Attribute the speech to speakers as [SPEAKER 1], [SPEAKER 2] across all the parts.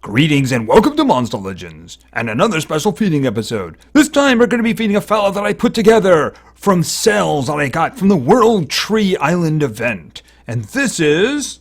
[SPEAKER 1] Greetings and welcome to Monster Legends, and another special feeding episode. This time we're going to be feeding a fella that I put together from cells that I got from the World Tree Island event. And this is...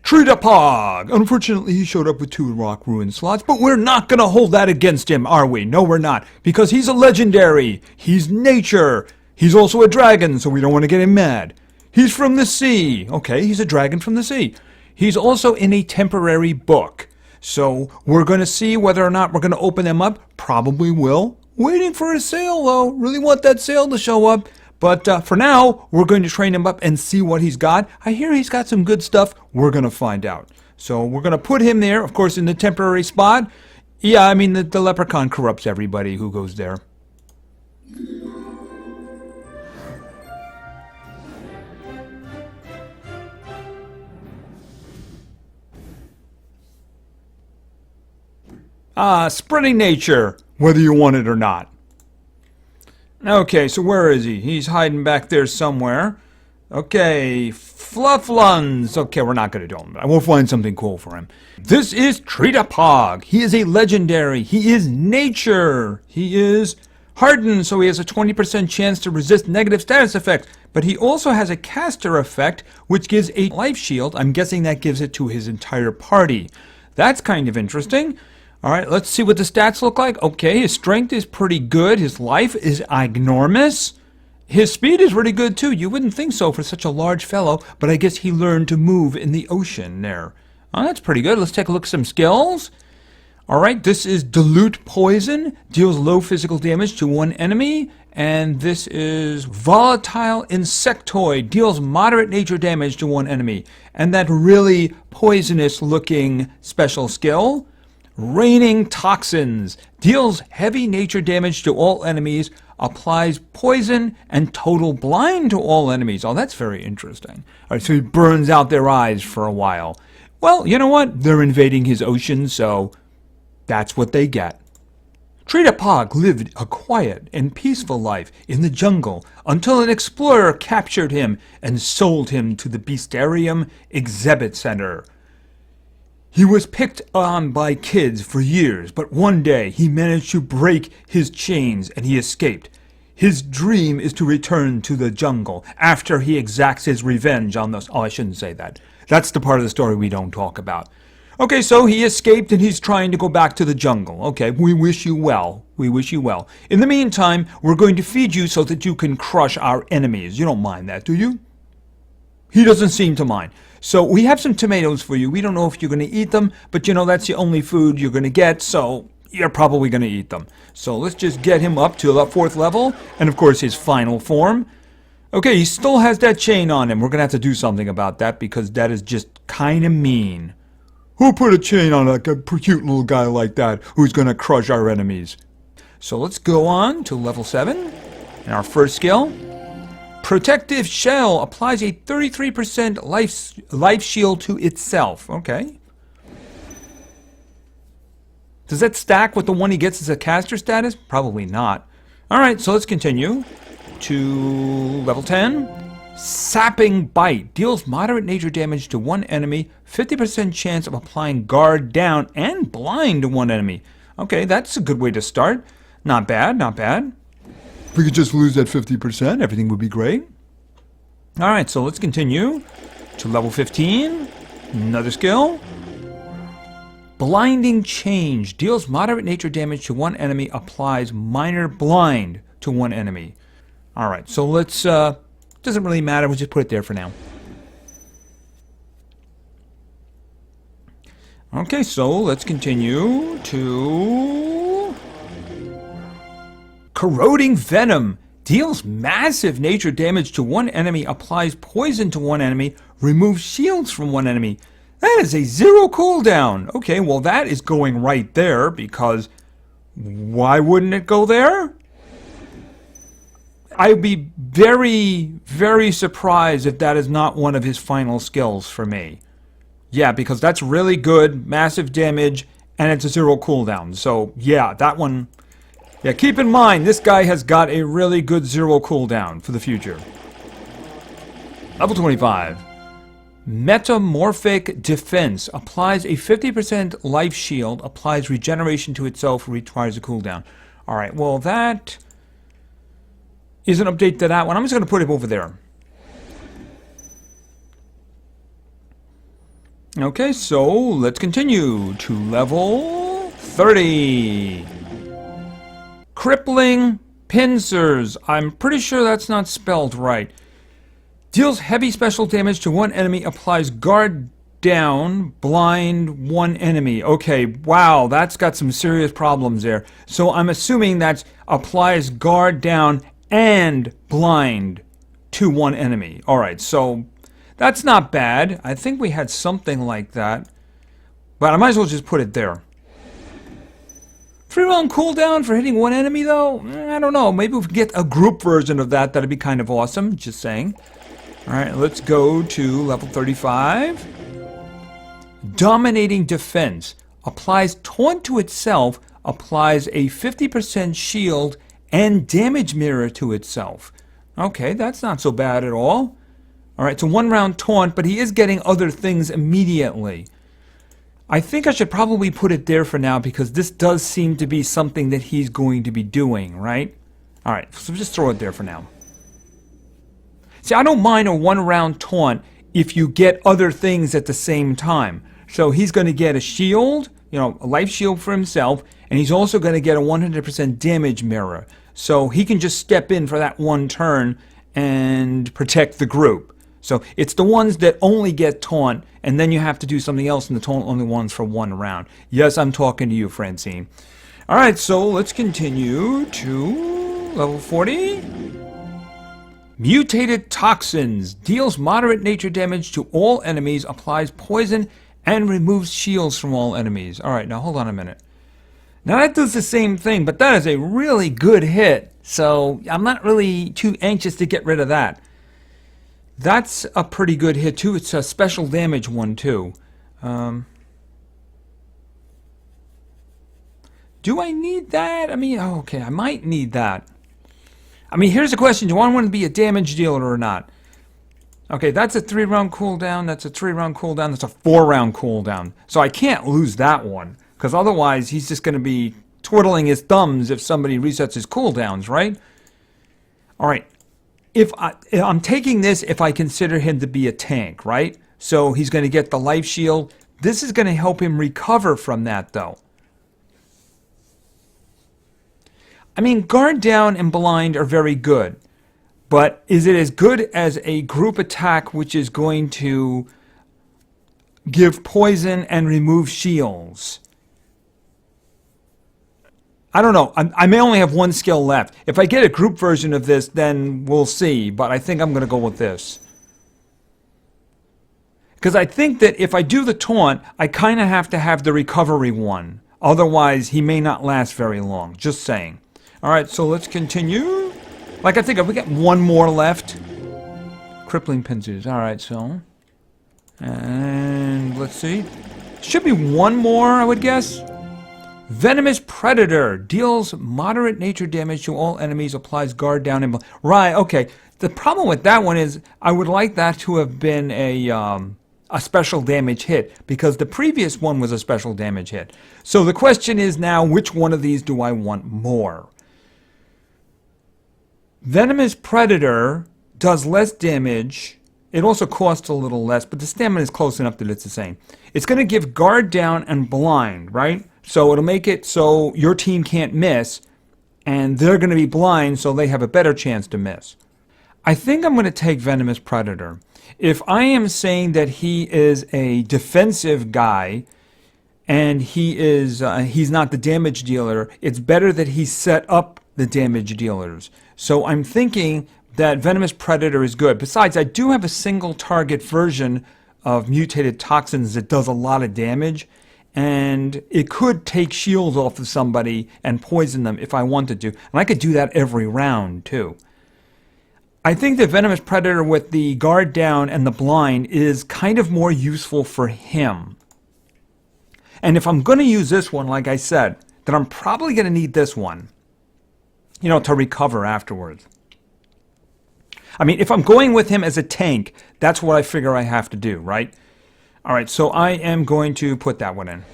[SPEAKER 1] Treetopog! Unfortunately, he showed up with 2 rock ruin slots, but we're not going to hold that against him, are we? No, we're not, because he's a legendary. He's nature. He's also a dragon, so we don't want to get him mad. He's from the sea. Okay, he's a dragon from the sea. He's also in a temporary book. So we're going to see whether or not we're going to open them up. Probably will. Waiting for a sale, though. Really want that sale to show up. But for now, we're going to train him up and see what he's got. I hear he's got some good stuff. We're going to find out. So we're going to put him there, of course, in the temporary spot. Yeah, I mean, the leprechaun corrupts everybody who goes there. Spreading nature, whether you want it or not. Okay, so where is he? He's hiding back there somewhere. Okay, Fluffluns. Okay, we're not going to do him, but we'll find something cool for him. This is Treetopog. He is a legendary. He is nature. He is hardened, so he has a 20% chance to resist negative status effects. But he also has a caster effect, which gives a life shield. I'm guessing that gives it to his entire party. That's kind of interesting. Alright, let's see what the stats look like. Okay, his strength is pretty good. His life is enormous. His speed is really good too. You wouldn't think so for such a large fellow, but I guess he learned to move in the ocean there. Oh, that's pretty good. Let's take a look at some skills. Alright, this is Dilute Poison. Deals low physical damage to one enemy. And this is Volatile Insectoid. Deals moderate nature damage to one enemy. And that really poisonous looking special skill, Raining Toxins, deals heavy nature damage to all enemies, applies poison and total blind to all enemies. Oh, that's very interesting. All right, so he burns out their eyes for a while. Well, you know what? They're invading his ocean, so that's what they get. Treetopog lived a quiet and peaceful life in the jungle until an explorer captured him and sold him to the Beastarium Exhibit Center. He was picked on by kids for years, but one day he managed to break his chains and he escaped. His dream is to return to the jungle after he exacts his revenge on those... Oh, I shouldn't say that. That's the part of the story we don't talk about. Okay, so he escaped and he's trying to go back to the jungle. Okay, we wish you well. We wish you well. In the meantime, we're going to feed you so that you can crush our enemies. You don't mind that, do you? He doesn't seem to mind. So we have some tomatoes for you. We don't know if you're going to eat them, but you know that's the only food you're going to get, so you're probably going to eat them. So let's just get him up to the 4th level, and of course his final form. Okay, he still has that chain on him. We're going to have to do something about that because that is just kind of mean. Who put a chain on a cute little guy like that who's going to crush our enemies? So let's go on to level 7, and our first skill. Protective Shell applies a 33% life shield to itself. Okay. Does that stack with the one he gets as a caster status? Probably not. Alright, so let's continue to level 10. Sapping Bite. Deals moderate nature damage to one enemy. 50% chance of applying guard down and blind to one enemy. Okay, that's a good way to start. Not bad, not bad. If we could just lose that 50%, everything would be great. Alright, so let's continue to level 15. Another skill. Blinding Change. Deals moderate nature damage to one enemy. Applies minor blind to one enemy. Alright, so let's... doesn't really matter. We'll just put it there for now. Okay, so let's continue to... Corroding Venom. Deals massive nature damage to one enemy, applies poison to one enemy, removes shields from one enemy. That is a 0 cooldown. Okay, well that is going right there because why wouldn't it go there? I'd be very, very surprised if that is not one of his final skills for me. Yeah, because that's really good, massive damage, and it's a 0 cooldown. So yeah, that one... Yeah, keep in mind, this guy has got a really good 0 cooldown for the future. Level 25. Metamorphic Defense. Applies a 50% life shield. Applies regeneration to itself. Requires a cooldown. Alright, well that is an update to that one. I'm just going to put it over there. Okay, so let's continue to level 30. Crippling Pincers. I'm pretty sure that's not spelled right. Deals heavy special damage to one enemy. Applies guard down, blind one enemy. Okay, wow, that's got some serious problems there. So I'm assuming that applies guard down and blind to one enemy. Alright, so that's not bad. I think we had something like that. But I might as well just put it there. 3-round cooldown for hitting one enemy, though? I don't know. Maybe if we get a group version of that, that'd be kind of awesome. Just saying. Alright, let's go to level 35. Dominating Defense. Applies taunt to itself. Applies a 50% shield and damage mirror to itself. Okay, that's not so bad at all. Alright, it's a 1-round taunt, but he is getting other things immediately. I think I should probably put it there for now because this does seem to be something that he's going to be doing, right? Alright, so just throw it there for now. See, I don't mind a 1-round taunt if you get other things at the same time. So he's going to get a shield, a life shield for himself, and he's also going to get a 100% damage mirror. So he can just step in for that one turn and protect the group. So it's the ones that only get taunt, and then you have to do something else, and the taunt only ones for 1 round. Yes, I'm talking to you, Francine. Alright, so let's continue to level 40. Mutated Toxins. Deals moderate nature damage to all enemies, applies poison, and removes shields from all enemies. Alright, now hold on a minute. Now that does the same thing, but that is a really good hit, so I'm not really too anxious to get rid of that. That's a pretty good hit, too. It's a special damage one, too. Do I need that? I mean, okay, I might need that. I mean, here's the question. Do I want to be a damage dealer or not? Okay, that's a 3-round cooldown. That's a 3-round cooldown. That's a 4-round cooldown. So I can't lose that one. Because otherwise, he's just going to be twiddling his thumbs if somebody resets his cooldowns, right? Alright. If I'm taking this if I consider him to be a tank, right? So he's going to get the life shield. This is going to help him recover from that, though. I mean, guard down and blind are very good. But is it as good as a group attack which is going to give poison and remove shields? I don't know. I may only have 1 skill left. If I get a group version of this, then we'll see. But I think I'm going to go with this. Because I think that if I do the taunt, I kind of have to have the recovery one. Otherwise, he may not last very long. Just saying. Alright, so let's continue. Like, I think we got 1 more left. Crippling Pincers. Alright, so. And let's see. Should be 1 more, I would guess. Venomous Predator. Deals moderate nature damage to all enemies. Applies guard down and... Right, okay. The problem with that one is I would like that to have been a special damage hit. Because the previous one was a special damage hit. So the question is now, which one of these do I want more? Venomous Predator does less damage. It also costs a little less, but the stamina is close enough that it's the same. It's going to give guard down and blind, right? So it'll make it so your team can't miss, and they're going to be blind, so they have a better chance to miss. I think I'm going to take Venomous Predator. If I am saying that he is a defensive guy, and he's not the damage dealer, it's better that he set up the damage dealers. So I'm thinking that Venomous Predator is good. Besides, I do have a single target version of Mutated Toxins that does a lot of damage, and it could take shields off of somebody and poison them if I wanted to. And I could do that every round, too. I think that Venomous Predator with the guard down and the blind is kind of more useful for him. And if I'm going to use this one, like I said, then I'm probably going to need this one, to recover afterwards. I mean, if I'm going with him as a tank, that's what I figure I have to do, right? All right, so I am going to put that one in.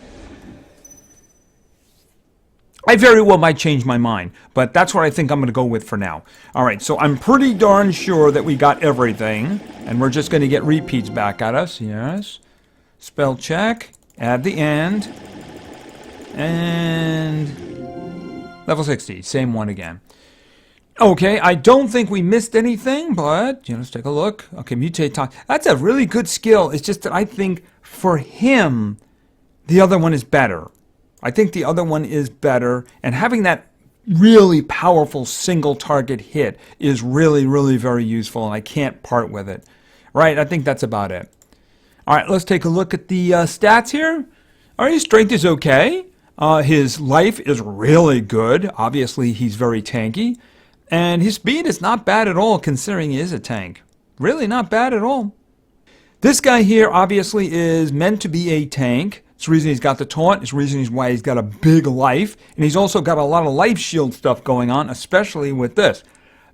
[SPEAKER 1] I very well might change my mind, but that's what I think I'm going to go with for now. All right, so I'm pretty darn sure that we got everything, and we're just going to get repeats back at us. Yes. Spell check. Add the end. And level 60. Same one again. Okay, I don't think we missed anything, but let's take a look. Okay, Mutated Toxins. That's a really good skill. It's just that I think for him, the other one is better. I think the other one is better, and having that really powerful single target hit is really, really very useful, and I can't part with it. Right, I think that's about it. All right, let's take a look at the stats here. All right, his strength is okay. His life is really good. Obviously, he's very tanky. And his speed is not bad at all, considering he is a tank. Really not bad at all. This guy here, obviously, is meant to be a tank. It's the reason he's got the taunt. It's the reason why he's got a big life. And he's also got a lot of life shield stuff going on, especially with this.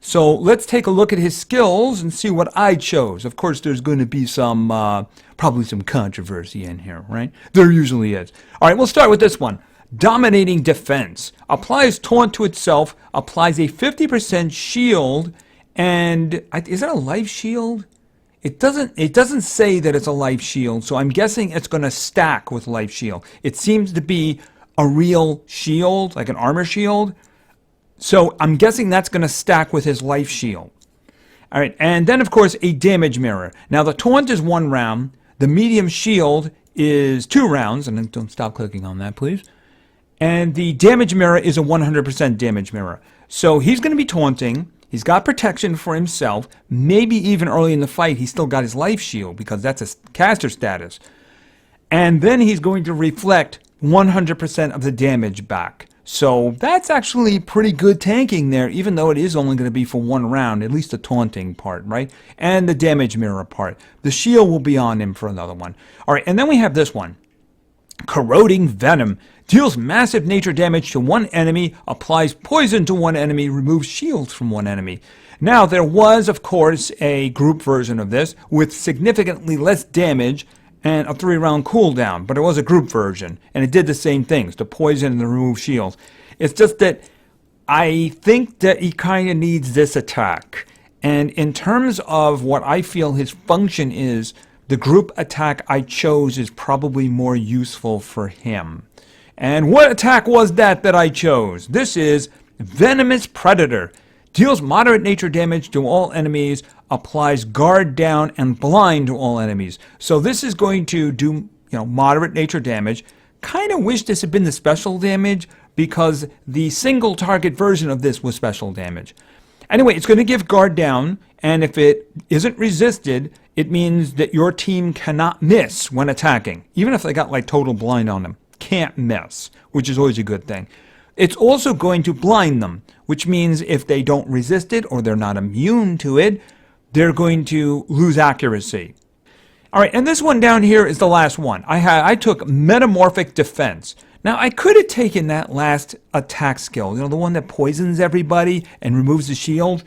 [SPEAKER 1] So let's take a look at his skills and see what I chose. Of course, there's going to be some, probably some controversy in here, right? There usually is. All right, we'll start with this one. Dominating Defense. Applies taunt to itself, applies a 50% shield, and is that a life shield? It doesn't say that it's a life shield, so I'm guessing it's going to stack with life shield. It seems to be a real shield, like an armor shield. So I'm guessing that's going to stack with his life shield. All right, and then of course a damage mirror. Now the taunt is 1 round, the medium shield is 2 rounds, and then don't stop clicking on that, please. And the damage mirror is a 100% damage mirror. So he's going to be taunting. He's got protection for himself. Maybe even early in the fight, he's still got his life shield because that's a caster status. And then he's going to reflect 100% of the damage back. So that's actually pretty good tanking there, even though it is only going to be for 1 round, at least the taunting part, right? And the damage mirror part. The shield will be on him for another one. All right, and then we have this one. Corroding Venom. Deals massive nature damage to 1 enemy, applies poison to 1 enemy, removes shields from 1 enemy. Now, there was, of course, a group version of this with significantly less damage and a 3-round cooldown, but it was a group version, and it did the same things, the poison and the remove shields. It's just that I think that he kind of needs this attack. And in terms of what I feel his function is, the group attack I chose is probably more useful for him. And what attack was that I chose? This is Venomous Predator. Deals moderate nature damage to all enemies, applies guard down and blind to all enemies. So this is going to do, moderate nature damage. Kind of wish this had been the special damage because the single target version of this was special damage. Anyway, it's going to give guard down, and if it isn't resisted, it means that your team cannot miss when attacking, even if they got like total blind on them. Can't miss, which is always a good thing. It's also going to blind them, which means if they don't resist it or they're not immune to it, they're going to lose accuracy. All right, and this one down here is the last one. I took Metamorphic Defense. Now, I could have taken that last attack skill, the one that poisons everybody and removes the shield.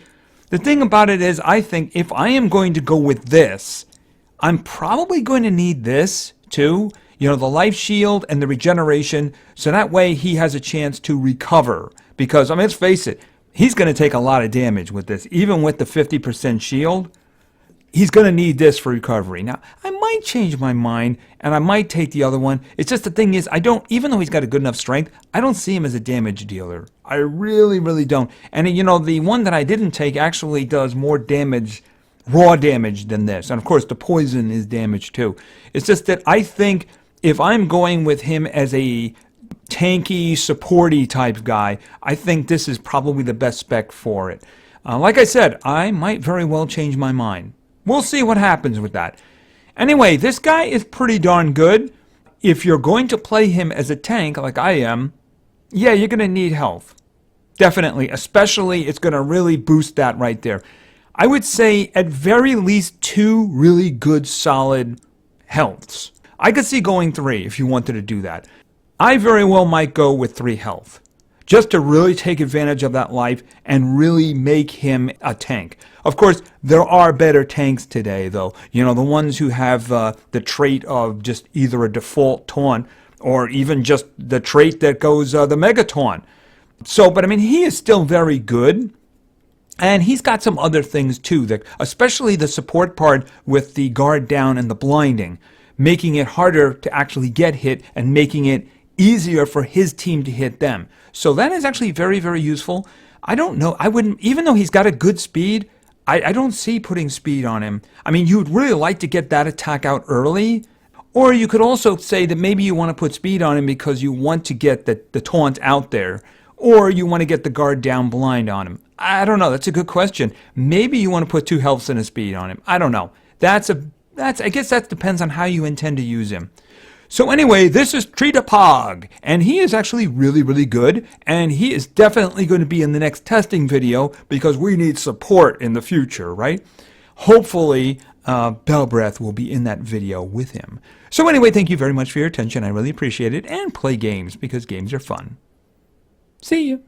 [SPEAKER 1] The thing about it is, I think if I am going to go with this, I'm probably going to need this too. The life shield and the regeneration, so that way he has a chance to recover. Because, let's face it, he's going to take a lot of damage with this. Even with the 50% shield, he's going to need this for recovery. Now, I might change my mind, and I might take the other one. It's just the thing is, even though he's got a good enough strength, I don't see him as a damage dealer. I really, really don't. And, the one that I didn't take actually does more damage, raw damage, than this. And, of course, the poison is damage, too. It's just that I think if I'm going with him as a tanky, supporty type guy, I think this is probably the best spec for it. Like I said, I might very well change my mind. We'll see what happens with that. Anyway, this guy is pretty darn good. If you're going to play him as a tank like I am, yeah, you're going to need health. Definitely. Especially, it's going to really boost that right there. I would say at very least 2 really good solid healths. I could see going 3 if you wanted to do that. I very well might go with 3 health. just to really take advantage of that life and really make him a tank. Of course, there are better tanks today, though. You know, the ones who have the trait of just either a default taunt or even just the trait that goes the mega taunt. So, but I mean, he is still very good. And he's got some other things too, that especially the support part with the guard down and the blinding, making it harder to actually get hit and making it easier for his team to hit them. So that is actually very, very useful. I don't know, I wouldn't, even though he's got a good speed, I don't see putting speed on him. I mean, you'd really like to get that attack out early, or you could also say that maybe you want to put speed on him because you want to get the taunt out there, or you want to get the guard down blind on him. I don't know, that's a good question. Maybe you want to put 2 healths and a speed on him. I don't know. I guess that depends on how you intend to use him. So anyway, this is Treetopog, and he is actually really, really good, and he is definitely going to be in the next testing video because we need support in the future, right? Hopefully, Bellbreath will be in that video with him. So anyway, thank you very much for your attention. I really appreciate it, and play games because games are fun. See you.